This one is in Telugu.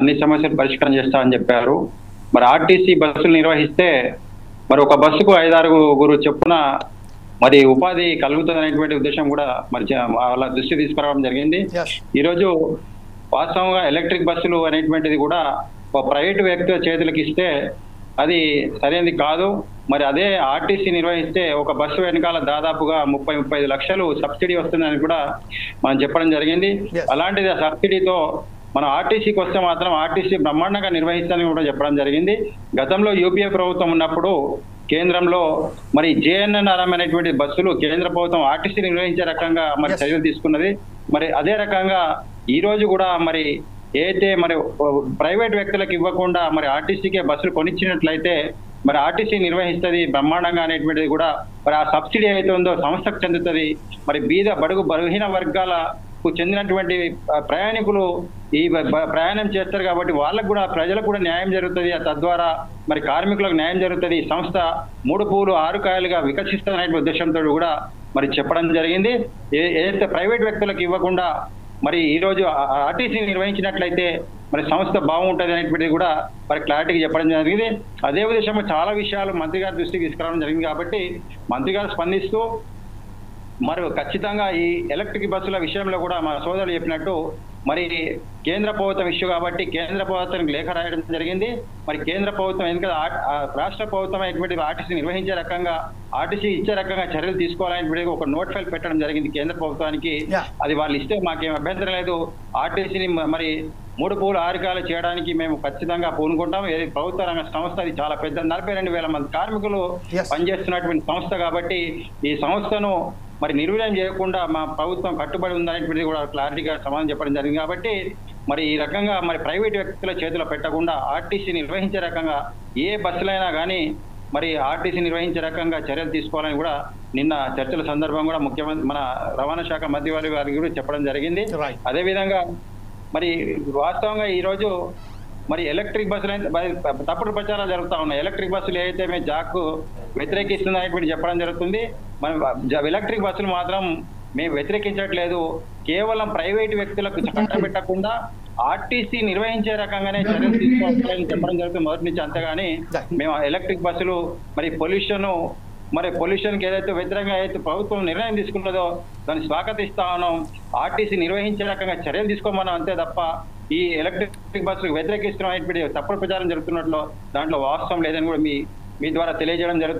అన్ని సమస్యలు పరిష్కారం చేస్తామని చెప్పారు. మరి ఆర్టీసీ బస్సులు నిర్వహిస్తే మరి ఒక బస్సుకు 5-6 చొప్పున మరి ఉపాధి కలుగుతుందనేటువంటి ఉద్దేశం కూడా మరి వాళ్ళ దృష్టి తీసుకురావడం జరిగింది. ఈరోజు వాస్తవంగా ఎలక్ట్రిక్ బస్సులు అనేటువంటిది కూడా ఒక ప్రైవేటు వ్యక్తుల చేతులకు ఇస్తే అది సరైనది కాదు. మరి అదే ఆర్టీసీ నిర్వహిస్తే ఒక బస్సు వెనకాల దాదాపుగా 30-35 లక్షలు సబ్సిడీ వస్తుందని కూడా మనం చెప్పడం జరిగింది. అలాంటిది ఆ సబ్సిడీతో మనం ఆర్టీసీకి వస్తే మాత్రం ఆర్టీసీ బ్రహ్మాండంగా నిర్వహిస్తానని కూడా చెప్పడం జరిగింది. గతంలో యూపీఏ ప్రభుత్వం ఉన్నప్పుడు కేంద్రంలో మరి జేఎన్ఎన్ఆర్ఎం అనేటువంటి బస్సులు కేంద్ర ప్రభుత్వం ఆర్టీసీ నిర్వహించే రకంగా మరి చర్యలు తీసుకున్నది. మరి అదే రకంగా ఈ రోజు కూడా మరి ఏదైతే మరి ప్రైవేట్ వ్యక్తులకు ఇవ్వకుండా మరి ఆర్టీసీకే బస్సులు కొనిచ్చినట్లయితే మరి ఆర్టీసీ నిర్వహిస్తుంది బ్రహ్మాండంగా అనేటువంటిది కూడా మరి ఆ సబ్సిడీ ఏదైతే ఉందో సంస్థకు చెందుతుంది. మరి బీద బడుగు బలహీన వర్గాలకు చెందినటువంటి ప్రయాణికులు ఈ ప్రయాణం చేస్తారు కాబట్టి వాళ్ళకు కూడా ప్రజలకు కూడా న్యాయం జరుగుతుంది. తద్వారా మరి కార్మికులకు న్యాయం జరుగుతుంది. ఈ సంస్థ 3 పూలు 6 కాయలుగా వికసిస్తుందనే ఉద్దేశంతో కూడా మరి చెప్పడం జరిగింది. ఏదైతే ప్రైవేట్ వ్యక్తులకు ఇవ్వకుండా మరి ఈ రోజు ఆర్టీసీ నిర్వహించినట్లయితే మరి సంస్థ బాగుంటుంది అనేటువంటిది కూడా మరి క్లారిటీగా చెప్పడం జరిగింది. అదే ఉద్దేశంలో చాలా విషయాలు మంత్రి గారి దృష్టికి తీసుకురావడం జరిగింది కాబట్టి మంత్రి గారు స్పందిస్తూ మరి ఖచ్చితంగా ఈ ఎలక్ట్రిక్ బస్సుల విషయంలో కూడా మా సోదరులు చెప్పినట్టు మరి కేంద్ర ప్రభుత్వం ఇష్యూ కాబట్టి కేంద్ర ప్రభుత్వానికి లేఖ రాయడం జరిగింది. మరి కేంద్ర ప్రభుత్వం ఎందుకంటే రాష్ట్ర ప్రభుత్వం అయినటువంటి ఆర్టీసీ నిర్వహించే రకంగా ఆర్టీసీ ఇచ్చే రకంగా చర్యలు తీసుకోవాలనేటువంటి ఒక నోట్ ఫైల్ పెట్టడం జరిగింది కేంద్ర ప్రభుత్వానికి. అది వాళ్ళు ఇస్తే మాకేం అభ్యంతరం లేదు. ఆర్టీసీని మరి 3 పూలు 6 కాయలు చేయడానికి మేము ఖచ్చితంగా పూనుకుంటాం. ఏది ప్రభుత్వ రంగ సంస్థ అది చాలా పెద్ద 42,000 మంది కార్మికులు పనిచేస్తున్నటువంటి సంస్థ కాబట్టి ఈ సంస్థను మరి నిర్వీర్యం చేయకుండా మా ప్రభుత్వం కట్టుబడి ఉందనేటువంటిది కూడా క్లారిటీగా సమాధానం చెప్పడం జరిగింది. కాబట్టి మరి ఈ రకంగా మరి ప్రైవేట్ వ్యక్తుల చేతిలో పెట్టకుండా ఆర్టీసీ నిర్వహించే రకంగా ఏ బస్సులైనా కానీ మరి ఆర్టీసీ నిర్వహించే రకంగా చర్యలు తీసుకోవాలని కూడా నిన్న చర్చల సందర్భం కూడా ముఖ్యమంత్రి మన రవాణా శాఖ మంత్రి వారికి కూడా చెప్పడం జరిగింది. అదేవిధంగా మరి వాస్తవంగా ఈ రోజు మరి ఎలక్ట్రిక్ బస్సులు తప్పుడు ప్రచారాలు జరుగుతూ ఉన్నాయి. ఎలక్ట్రిక్ బస్సులు ఏదైతే మేము జాక్ వ్యతిరేకిస్తుందనేటువంటి చెప్పడం జరుగుతుంది. మనం ఎలక్ట్రిక్ బస్సులు మాత్రం మేము వ్యతిరేకించట్లేదు. కేవలం ప్రైవేట్ వ్యక్తులకు కట్టబెట్టకుండా ఆర్టీసీ నిర్వహించే రకంగానే చర్యలు తీసుకోవాలని చెప్పడం జరుగుతుంది మొదటి నుంచి. అంతేగాని మేము ఎలక్ట్రిక్ బస్సులు మరి పొల్యూషన్కి ఏదైతే వ్యతిరేకంగా ఏదైతే ప్రభుత్వం నిర్ణయం తీసుకున్నదో దాన్ని స్వాగతిస్తా ఉన్నాం. ఆర్టీసీ నిర్వహించే రకంగా చర్యలు తీసుకోమన్నాం అంతే తప్ప ఈ ఎలక్ట్రిక్ బస్సులకు వ్యతిరేకిస్తున్నటువంటి తప్పుడు ప్రచారం జరుగుతున్నట్లు దాంట్లో వాస్తవం లేదని కూడా మీ ద్వారా తెలియజేయడం జరుగుతుంది.